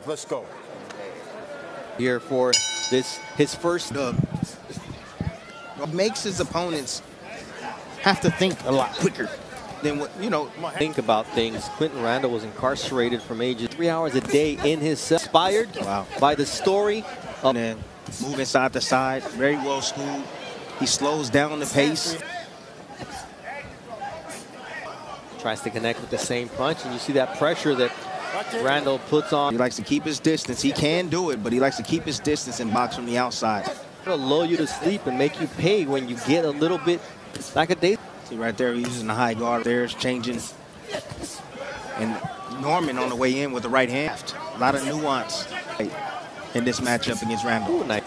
Let's go. Here for this, his first dub. Makes his opponents have to think a lot quicker than what, Think about things. Quinton Randall was incarcerated from ages 3 hours a day in his cell. Inspired by the story of moving side to side, very well schooled. He slows down the pace. Tries to connect with the same punch, and you see that pressure that Randall puts on. He likes to keep his distance. He can do it, but he likes to keep his distance and box from the outside. It'll lull you to sleep and make you pay when you get a little bit like a day. See right there, he's using the high guard. There's changing. And Norman on the way in with the right hand. A lot of nuance in this matchup against Randall. Ooh, nice.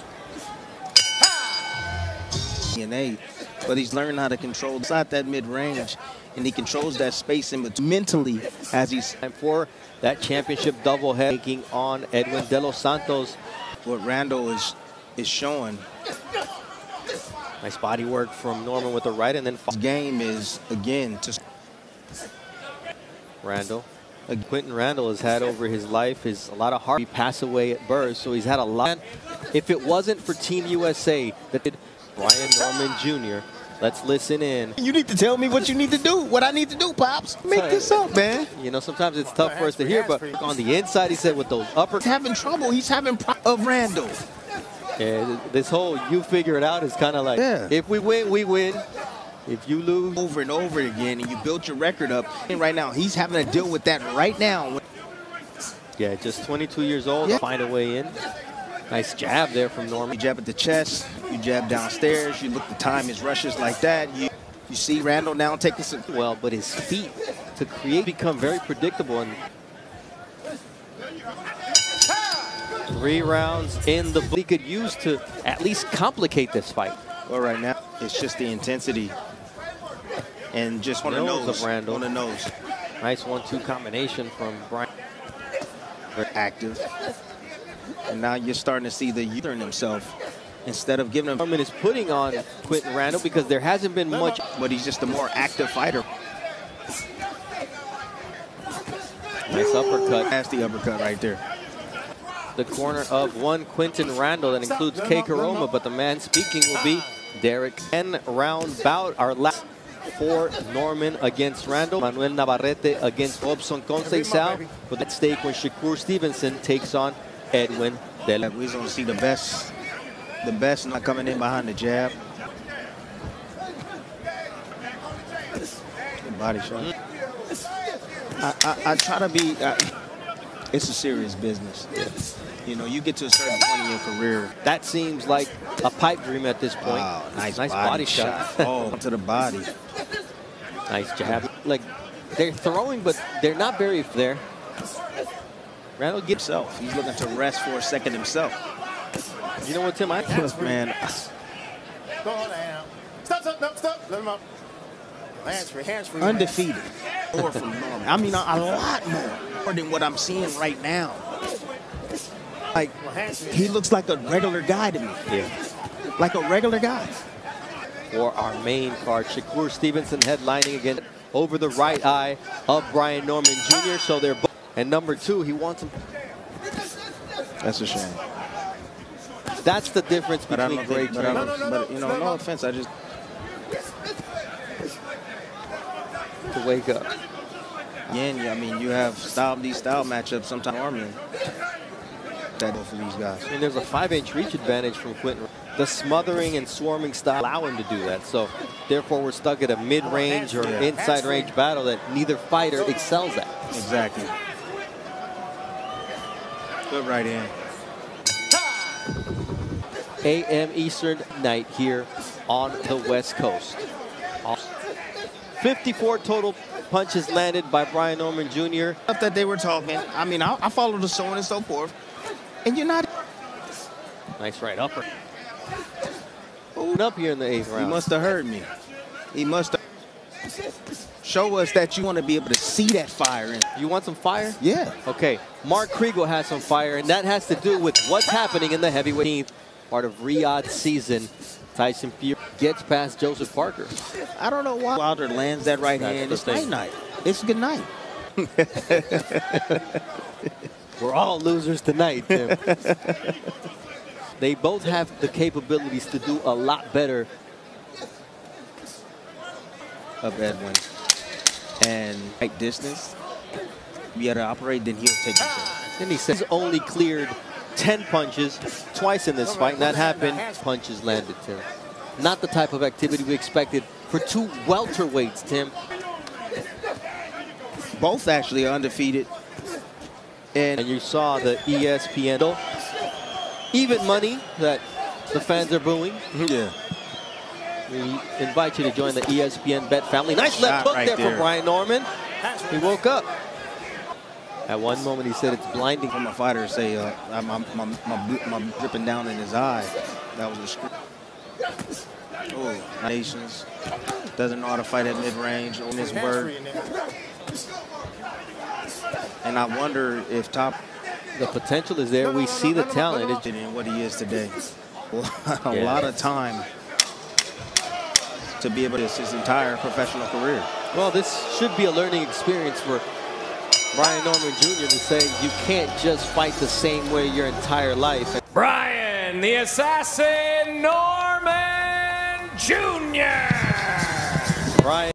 But he's learned how to control inside that mid-range, and he controls that space in between mentally as he's. And for that championship doublehead, taking on Edwin De Los Santos. What Randall is showing. Nice body work from Norman with the right, and then His game is, again, to Randall. Quinton Randall has had over his life a lot of heart. He passed away at birth, so he's had a lot. If it wasn't for Team USA that did Brian Norman Jr., let's listen in. You need to tell me what you need to do, what I need to do, Pops. Make this up, man. You know, sometimes it's tough for us to hear, but on the inside, he said with those upper. He's having trouble. He's having of Randall. Yeah, this whole you figure it out is kind of like, if we win, we win. If you lose. Over and over again, and you built your record up. And right now, he's having to deal with that right now. Yeah, just 22 years old, find a way in. Nice jab there from Norman. You jab at the chest, you jab downstairs, you look to time his rushes like that. You see Randall now taking some. Well, but his feet to create become very predictable. And 3 rounds in the he could use to at least complicate this fight. Well, right now, it's just the intensity. And just on the nose of Randall. On the nose. Nice 1-2 combination from Brian. Very active. And now you're starting to see the U-turn himself. Instead of giving him. Norman is putting on Quinton Randall because there hasn't been much. But he's just a more active fighter. Nice uppercut. That's the uppercut right there. The corner of one Quinton Randall that includes K. Karoma, but the man speaking will be Derek. 10-round bout, our last for Norman against Randall. Manuel Navarrete against Robson Conceição. With that stake when Shakur Stevenson takes on Edwin De Los. We're going to see the best not coming in behind the jab. Good body shot. I try to be. It's a serious business. You know, you get to a certain point in your career. That seems like a pipe dream at this point. Wow, nice body shot. Oh, to the body. Nice jab. Like, they're throwing, but they're not very there. Randall gets himself. He's looking to rest for a second himself. You know what, Tim? Man. Stop. Let him up. Hands free. Undefeated. More from Norman. I mean, a lot more than what I'm seeing right now. Like, he looks like a regular guy to me. Yeah. Like a regular guy. For our main card, Shakur Stevenson headlining again over the right eye of Brian Norman Jr. So they're both. And number 2, he wants him. That's a shame. That's the difference between great trainers. But, you know, no offense, I just. To wake up. Again, I mean, you have these style matchups sometimes. Norman. That for these guys. I mean, there's a 5-inch reach advantage from Quinton. The smothering and swarming style allow him to do that. So, therefore, we're stuck at a mid-range or inside range battle that neither fighter excels at. Exactly. Good right hand. a.m. Eastern night here on the West Coast. 54 total punches landed by Brian Norman Jr. That they were talking. I mean, I follow the so on and so forth. And you're not. Nice right upper. Up here in the 8th round. He must have heard me. He must have. Show us that you want to be able to see that fire. You want some fire? Yeah. Okay. Mark Kriegel has some fire, and that has to do with what's happening in the heavyweight. Part of Riyadh's season. Tyson Fury gets past Joseph Parker. I don't know why Wilder lands that right hand. It's night. It's good night. We're all losers tonight, Tim. They both have the capabilities to do a lot better. Of Edwin. And right distance, you got to operate, then he'll take it. And he says only cleared 10 punches twice in this fight, and that happened. Punches landed, Tim. Not the type of activity we expected for two welterweights, Tim. Both actually are undefeated. And you saw the ESPN even money that the fans are booing. Yeah. We invite you to join the ESPN Bet family. Nice left hook right there there from Brian Norman. He woke up. At one moment, he said it's blinding. From a fighter say, my dripping down in his eye. That was a screw. Oh, Nations doesn't know how to fight at mid-range on his word. And I wonder if Top. The potential is there. We see the talent. It's In what he is today. A lot of time to be able to his entire professional career. well, this should be a learning experience for Brian Norman Jr. to say you can't just fight the same way your entire life. Brian, the Assassin Norman Jr. Brian.